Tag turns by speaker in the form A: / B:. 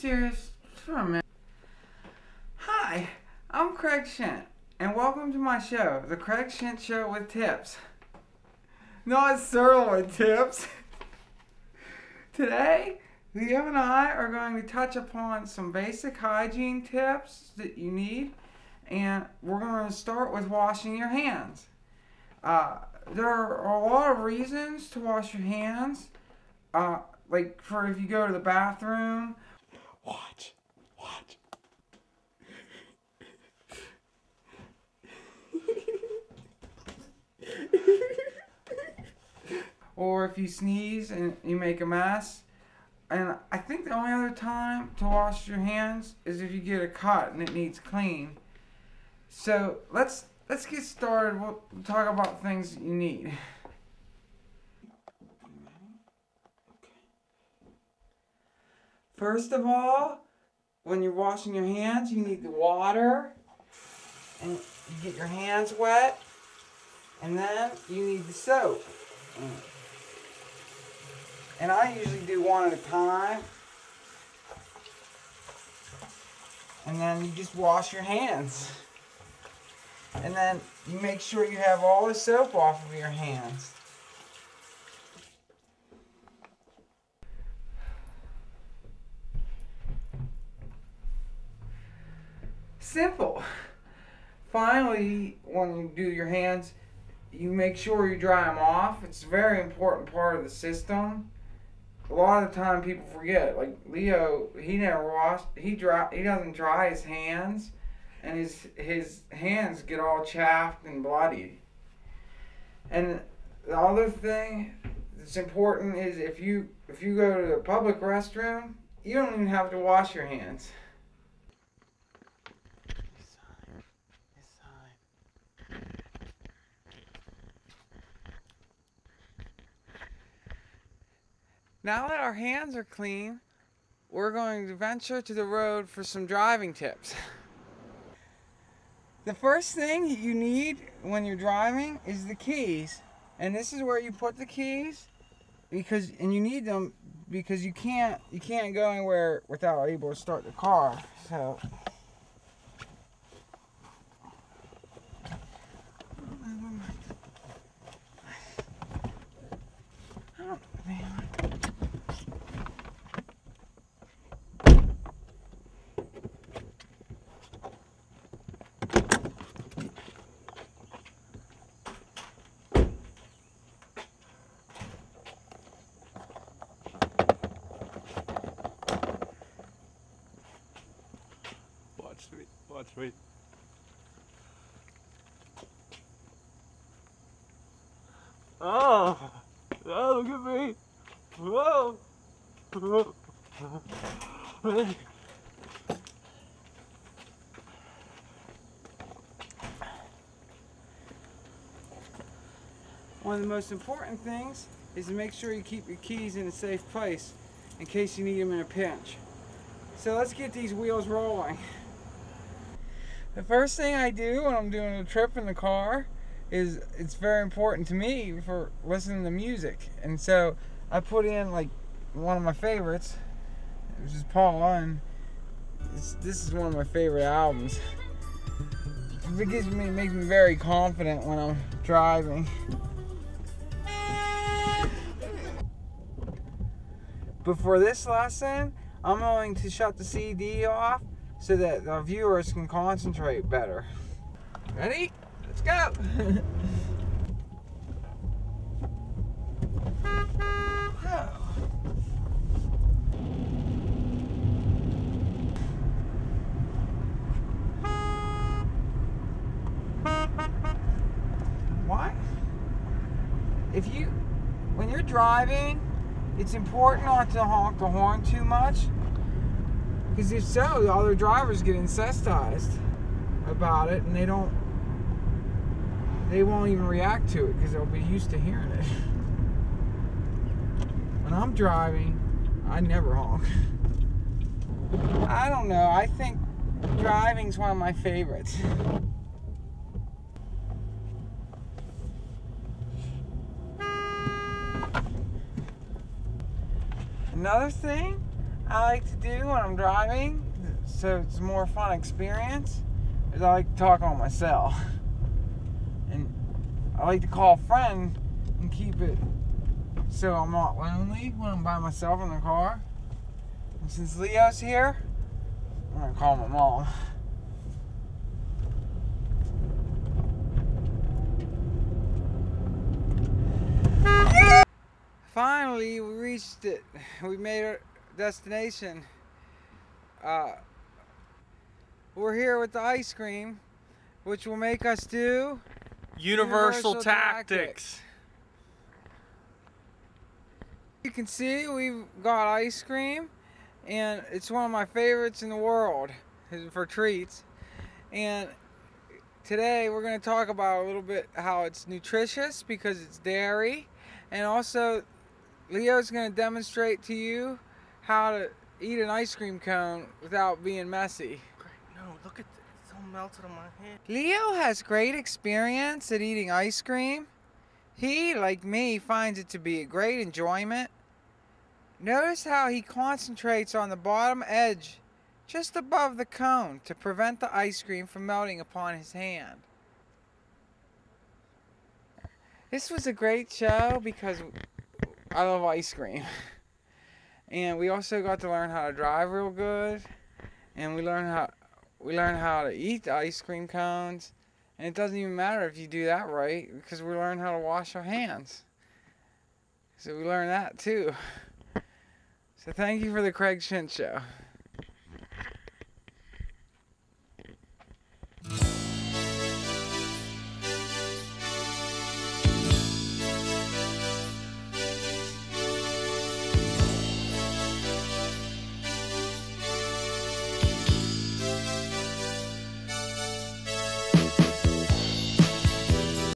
A: serious for a minute? Hi, I'm Craig Shent, and welcome to my show, The Craig Shent Show with Tips. Not sirloin tips. Today, Leo and I are going to touch upon some basic hygiene tips that you need, and we're going to start with washing your hands. There are a lot of reasons to wash your hands, like for if you go to the bathroom. Watch. Or if you sneeze and you make a mess. And I think the only other time to wash your hands is if you get a cut and it needs clean. So let's get started. We'll talk about things that you need. First of all, when you're washing your hands, you need the water. And you get your hands wet. And then you need the soap. And I usually do one at a time. And then you just wash your hands. And then you make sure you have all the soap off of your hands. Simple. Finally, when you do your hands, you make sure you dry them off. It's a very important part of the system. A lot of the time people forget. Like Leo, he never washed. He doesn't dry his hands, and his hands get all chapped and bloody. And the other thing that's important is if you go to the public restroom, you don't even have to wash your hands. Now that our hands are clean, we're going to venture to the road for some driving tips. The first thing you need when you're driving is the keys. And this is where you put the keys, and you need them because you can't go anywhere without able to start the car. So
B: Watch me. Oh, look at me. Whoa.
A: one of the most important things is to make sure you keep your keys in a safe place in case you need them in a pinch. So let's get these wheels rolling. The first thing I do when I'm doing a trip in the car is it's very important to me for listening to music. And so I put in like one of my favorites, which is Paul Unn. This is one of my favorite albums. It makes me very confident when I'm driving. But for this lesson, I'm going to shut the CD off so that the viewers can concentrate better. Ready? Let's go! What? When you're driving, it's important not to honk the horn too much. Because if so, the other drivers get incensed about it, and they won't even react to it because they'll be used to hearing it. When I'm driving, I never honk. I don't know. I think driving's one of my favorites. Another thing I like to do when I'm driving, so it's a more fun experience, is I like to talk on my cell. And I like to call a friend and keep it so I'm not lonely when I'm by myself in the car. And since Leo's here, I'm gonna call my mom. Finally, we reached it. We made our destination. We're here with the ice cream, which will make us do
B: Universal tactics.
A: You can see we've got ice cream, and it's one of my favorites in the world for treats. And today we're going to talk about a little bit how it's nutritious because it's dairy, and also Leo's going to demonstrate to you how to eat an ice cream cone without being messy.
B: Great. No, look at this. It's all melted on my hand.
A: Leo has great experience at eating ice cream. He, like me, finds it to be a great enjoyment. Notice how he concentrates on the bottom edge, just above the cone, to prevent the ice cream from melting upon his hand. This was a great show because I love ice cream. And we also got to learn how to drive real good. And we learned how to eat the ice cream cones. And it doesn't even matter if you do that right, because we learned how to wash our hands. So we learned that too. So thank you for the Craig Shent Show.